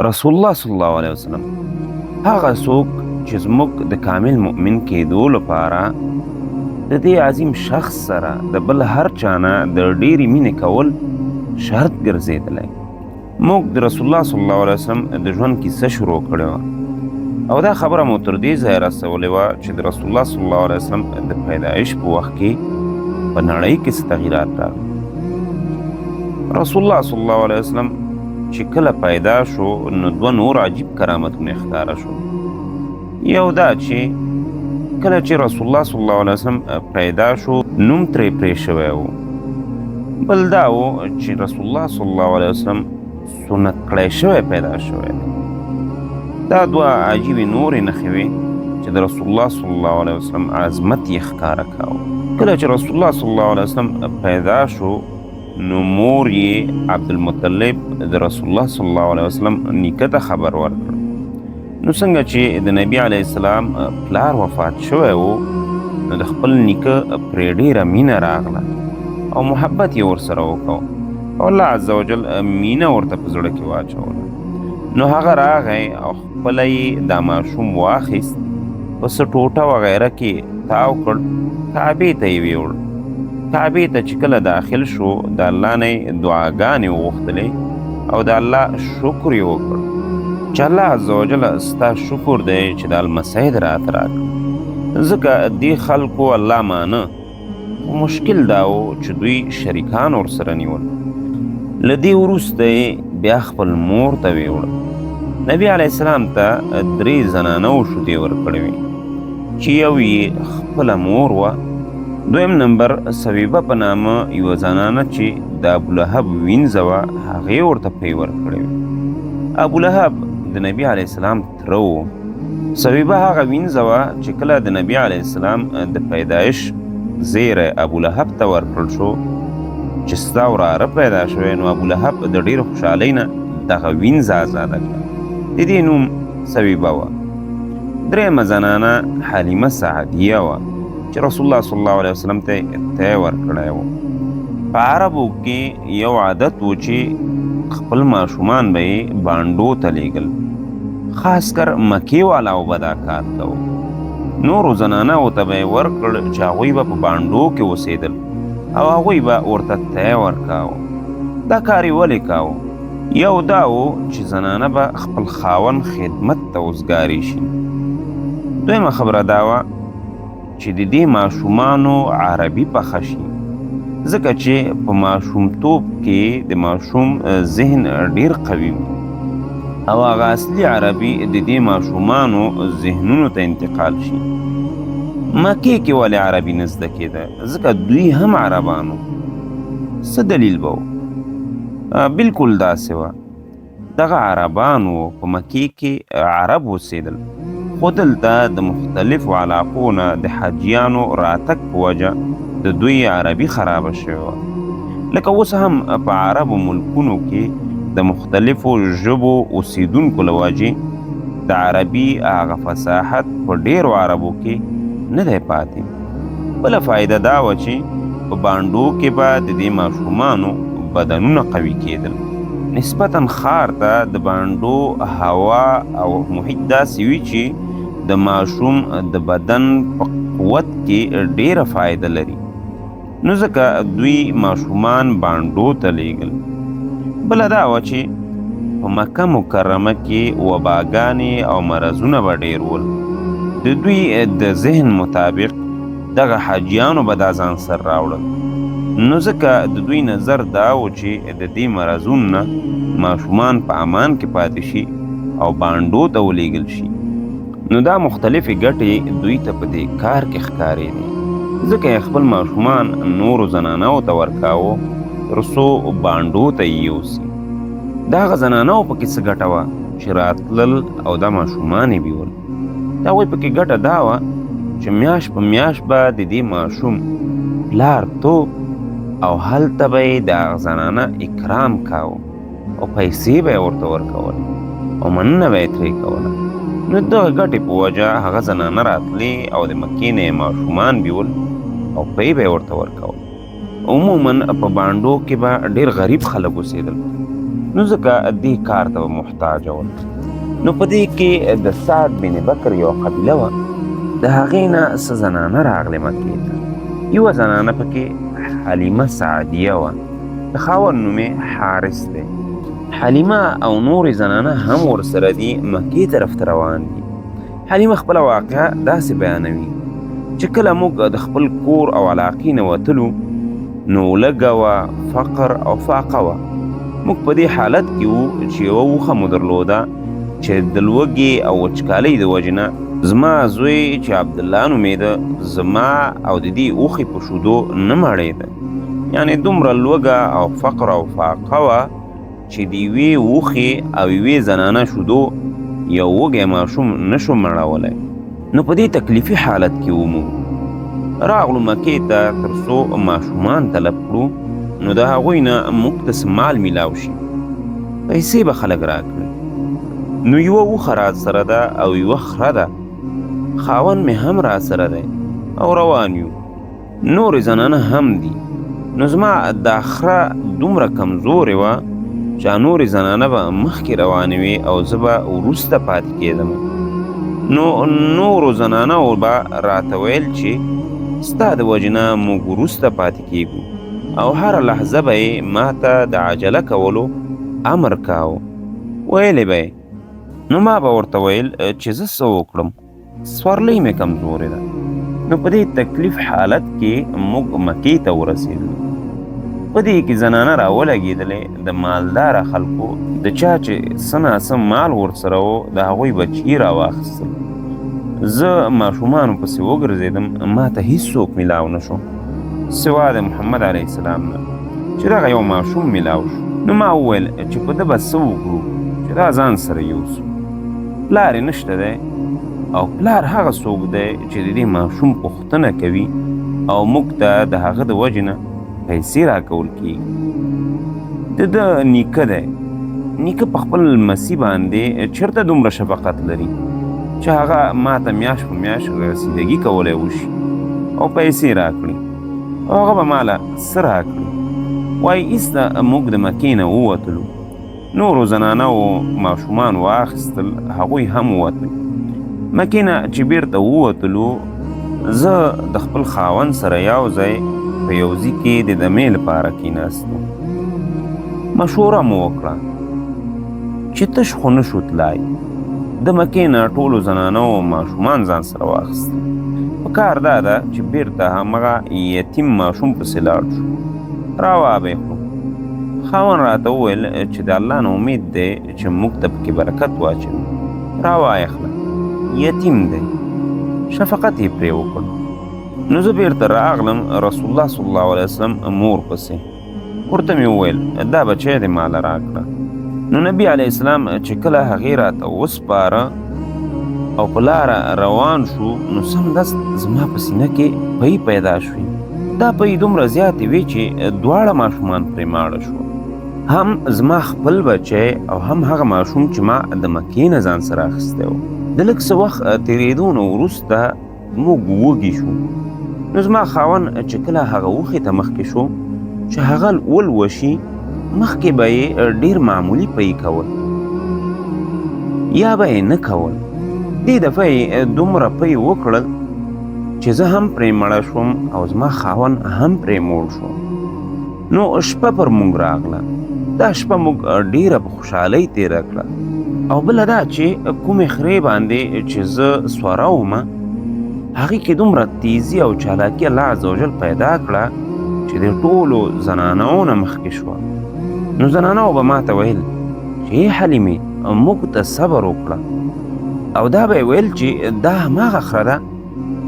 رسول الله صلی الله علیه وسلم هغه څوک چې زموږ د کامل مؤمن کېدو لپاره د دې عظیم شخص سره د بل هر چانه د ډېرې مینې کول شرط ګرځېدلی. موږ د رسول الله صلی الله علیه وسلم د ژوند کیسه شروع کړې وه او دا خبره مو تر دې ځایه رسولې وه چې د رسول الله صلی الله علیه وسلم د پیدایش په وخت کې په نړۍ کې څه تغیرات راغلل. رسول الله صلی الله علیه وسلم چې کله پیدا شو نو دوه نور عجیب کرامتونه ښکاره شو. یو دا چې کله چې رسول الله صلی الله علیه وسلم پیدا شو نوم ترې پرې شوی و. بل دا و چې رسول الله صلی الله علیه وسلم سنت کړی شوی پیدا شوی دی. دا دوه عجیبې نورې نښې وې چې د رسول الله صلی الله علیه وسلم عظمت یې ښکاره کاوه. کله چې رسول الله صلی الله علیه وسلم پیدا شو نو مور یې عبدالمطلب د رسول الله صلی الله علیه وسلم نیکه ته خبر ورکړ. نو څنګه چې د نبي علیه السلام پلار وفات شوی و نو د خپل نیکه پرې ډېره مینه راغله او محبت یې ورسره وکړ او الله عز وجل مینه ورته په زړه کې واچوله. نو هغه راغی او خپله یې دا ماشوم واخیست، په څه ټوټه وغیره کې تاو کړ، کعبې ته یې ویوړ. کعبې ته چې کله داخل شو د الله نه یې دعاګانې وغوښتلې او د الله شکر یې وکړ چې الله عز وجل ستا شکر دی چې دا لمسی دې راته راکړ. ځکه دې خلکو الله مانه، خو مشکل دا و چې دوی شریکان ورسره نیول. له دې وروسته یې بیا خپل مور ته ویوړه. نبي علیه السلام ته 3 زنانو شیدې ورکړې وې چې یو یې خپله مور وه، دویم نمبر سویبه په نامه یوه زنانه چې د ابولهب وینځه وه هغې ورته پرې ورکړې وې. ابولهب د نبي علیه السلام تره و. سویبه هغه وینځه وه چې کله د نبي علیه السلام د پیدایش زیری ابولهب ته ورکړل شو چې ستا وراره پیدا شوی، نو ابولهب د ډېرې خوشحالۍ نه دغه وینځه ازاده کړه. د دې نوم سویبه وه. درېیمه زنانه حلیمه سعدیه وه چې رسول الله صلی الله علیه وسلم ته تی ورکړی و. په عربو کې یو عادت و چې خپل ماشومان به یې بانډو ته لیږل، خاص کر مکې والاو به دا کار کوو. نورو زنانو ته به یې ورکړ چې هغوی به په بانډو کې اوسېدل او هغوی به ورته تی ورکاوه. دا کار یې ولې کاوه؟ یو دا و چې زنانه به خپل خاوند خدمت ته اوزګارې شي. دویمه خبره دا وه چې د دې ماشومانو عربي پخه شي، ځکه چې په ماشومتوب کې د ماشوم ذهن ډېر قوي وي او هغه اصلي عربي د دې ماشومانو ذهنونو ته انتقال شي. مکې کې ولې عربي نه زده کېده؟ ځکه دوی هم عربانو. څه دلیل به و؟ بلکل داسې وه. دغه عربانو په مکې کې عرب اوسېدل، خو دلته د مختلفو علاقو نه د حاجیانو راتګ په وجه د دوی عربي خرابه شوې وه. لکه اوس هم په عربو ملکونو کې د مختلفو ژبو اوسیدونکو له وجې د عربي هغه فصاحت په ډېرو عربو کې نه دی پاتې. بله فایده دا وه چې په بانډو کې به د دې ماشومانو بدنونه قوي کېدل. نسبتاً ښار ته د بانډو هوا او محیط داسې وي چې د ماشوم د بدن په قوت کې ډېره فایده لري، نو ځکه دوی ماشومان بانډو ته لیږل. بله دا وه چې په مکه مکرمه کې وباګانې او مرضونه به ډېر ول. د دوی د ذهن مطابق دغه حاجیانو به دا ځان سر راوړل، نو ځکه د دوی نظر دا و چې د دې مرضونو نه ماشومان په امان کې پاتې شي او بانډو ته ولیږل شي. نو دا مختلفې ګټې دوی ته په دې کار کې ښکارېدې، ځکه یې خپل ماشومان نورو زنانو ته ورکاوه تر څو بانډو ته یې یوسي. د هغه زنانو پکې څه ګټه وه چې راتلل او دا ماشومان یې بیول. د هغوی پکې ګټه دا وه چې میاشت په میاشت به د دې ماشوم پلار توب او هلته به یې د هغه زنانه اکرام کاوه او پیسې به یې ورته ورکول او مننه به یې ترې کوله. نو دغه ګټې په وجه هغه زنانه راتلې او د مکې نه یې ماشومان بیول او پی به یې ورته ورکول. عموماً په بانډو کې به ډېر غریب خلک اوسېدل، نو ځکه دې کار ته محتاج ول. نو په دې کې د سعد بن بکر یو قبیله وه، د هغې نه څه زنانه راغلې مکې ته. یوه زنانه پکې حلیمه سعدیه وه، د خاوند نوم یې حارث دی. حلیمه او نورې زنانه هم ورسره دي، مکې طرف ته روان دي. حلیمه خپله واقعه داسې بیانوي چې کله موږ د خپل کور او علاقې نه وتلو نو لږه وه، فقر او فاقه وه. موږ په دې حالت کې وو چې یوه اوښه مو درلوده چې د لوږې او وچکالۍ د وجې نه زما زوی چې عبدالله نومېده زما او د دې اوښې په شودو نه مړېده. یعنې دومره لوږه او فقر او فاقه وه چې د یوې اوښې او یوې زنانه شودو یو وږی ماشوم نشو مړولی. نو په دې تکلیفي حالت کې وو موږ. راغلو مکې ته تر څو ماشومان طلب کړو، نو د هغوی نه موږ ته څه مال میلاو شي. پیسې به خلک راکړي. نو یوه اوښه را سره ده او یوه خره ده، خاوند مې هم را سره دی او روان یو. نورې زنانه هم دي. نو زما دا خره دومره کمزورې وه چې نورې زنانه به مخکې روانې وې او زه به وروسته پاتې کېدم. نو نورو زنانو به راته ویل چې ستا د وجې نه موږ وروسته پاتې کېږو، او هره لحظه به یې ما ته د عجله کولو امر کاوه. ویلې به یې، نو ما به ورته ویل چې زه څه وکړم، سورلۍ مې کمزورې ده. نو په دې تکلیف حالت کې موږ مکې ته ورسېدو. په دې کې زنانه راولګېدلې د مالداره خلکو، د چا چې څه ناڅه مال ورسره و د هغوی بچي راواخیستل. زه ماشومانو پسې وګرځېدم، ما ته هېڅوک میلاو نه شو سوا د محمد علیه السلام نه چې دغه یو ماشوم میلاو شو. نو ما وویل چې په ده به څه وکړو چې دا ځان سره یوسو. پلار یې نشته دی، او پلار هغه څوک دی چې د دې ماشوم پوښتنه کوي او موږ ته د هغه د وجې نه پیسې راکول کېږي. د ده نیکه دی. نیکه په خپل لمسي باندې چېرته دومره شفقت لري چې هغه ما ته میاشت په میاشت رسیدګي کولی وشي او پیسې راکړي، او هغه به ماله څه راکړي. وایي ایسته موږ د مکې نه ووتلو. نورو زنانو ماشومان واخیستل، هغوی هم ووتل. مکې نه چې بیرته ووتلو، زه د خپل خاوند سره یو ځای په یو ځای کې د دمې لپاره کېناستو. مشوره مو وکړه چې تش خو نه شو تلای. د مکې نه ټولو زنانو ماشومان ځان سره واخیستل. په کار دا ده چې بیرته همغه یتیم ماشوم پسې لاړ شو، راوابې کړو. خاوند راته وویل چې د الله نه امید دی چې موږ ته پکې برکت واچوي. راوایخله، یتیم دی، شفقت یې پرې وکړ. نو زه بیرته راغلم رسول الله صلی الله علیه وسلم مور پسې. ورته مې وویل دا بچی دې ماله راکړه. نو نبي علیه السلام چې کله هغې راته وسپاره او په لاره روان شو، نو سمدست زما په سینه کې پۍ پیدا شوې. دا پۍ دومره زیاتې وې چې دواړه ماشومان پرې ماړه شول، هم زما خپل بچی او هم هغه ماشوم چې ما د مکې نه ځان سره اخیستی و. د لږ څه وخت تېرېدو نه وروسته موږ وږي شو. نو زما خاوند چې کله هغه اوښې ته مخکې شو چې هغه ولوشي، مخکې به یې ډېر معمولي پۍ کول یا به یې نه کول. دې دفعه یې دومره پۍ وکړل چې زه هم پرې مړه شوم او زما خاوند هم پرې موړ شو. نو شپه پر موږ راغله. دا شپه موږ ډېره په خوشحالۍ تېره کړه. او بله دا چې کومې خرې باندې چې زه سواره ومه، هغې کې دومره تیزي او چالاکي الله عز وجل پیدا کړه چې د ټولو زنانو نه مخکې شوه. نو زنانو به ما ته ویل چې ای حلیمې موږ ته صبر وکړه، او دا به یې ویل چې دا هماغه خره ده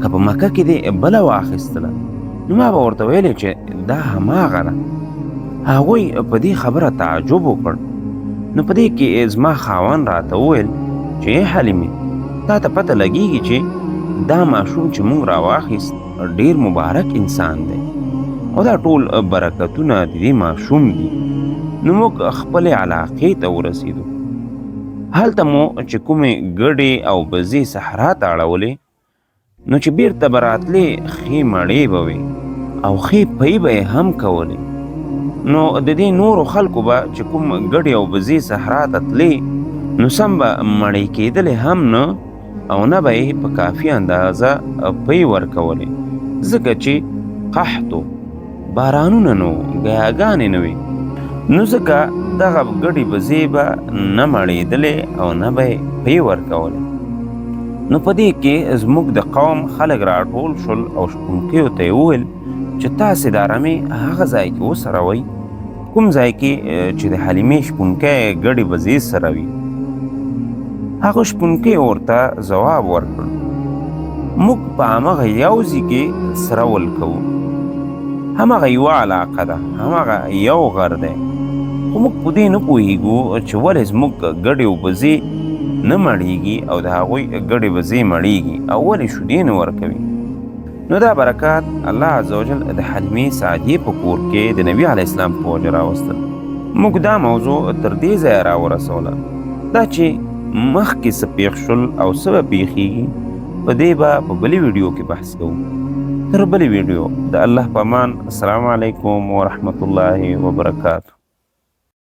که په مکه کې دې بله واخیستله. نو ما به ورته ویلې چې دا هماغه ده. هغوی په دې خبره تعجب وکړ. نو په دې کې زما خاوند راته وویل چې ای حلیمې تا ته پته لګېږي چې دا ماشوم چې موږ راواخیست ډېر مبارک انسان دی، او دا ټول برکتونه د دې ماشوم دي. نو موږ خپلې علاقې ته ورسېدو. هلته مو چې کومې ګډې او بزې صحرا ته اړولې، نو چې بیرته به راتلې ښې مړې به وې او ښې پۍ به یې هم کولې. نو د دې نورو خلکو به چې کوم ګډې او بزې صحرا ته تلې نو سم به مړې کېدلې هم نه او نه به یې په کافي اندازه پی ورکولې ځکه چې قحط و بارانونه نه و ګیاګانې نه وې نو ځکه دغه ګډې بزې به نه مړېدلې او نه به یې پی ورکولې نو په دې کې زموږ د قوم خلک راټول شول او شپونکیو ته یې وویل چې تاسې دا رمې هغه ځای کې وسروئ کوم ځای کې چې د حلیمې شپونکی ګډې بزې سروي هغه شپونکی ورته ځواب ورکړ موږ په همغه یو ځای کې سرول کوو همغه یوه علاقه ده همغه یو غر دی خو موږ په دې نه پوهېږو چې ولې زموږ ګډې بزې نه مړېږي او د هغوی ګډې بزې مړېږي او ولې شیدې نه ورکوي نو دا برکات الله عزوجل د حلیمې سعدیې په کور کې د نبي علیه السلام په وجه راوستل موږ دا موضوع تر دې ځایه راورسوله دا چې مخکې څه پېښ شول او څه به پېښېږي په دې به په بلې ویډیو کې بحث کوو تر بلې ویډیو د الله په امان السلام علیکم ورحمة الله وبرکاته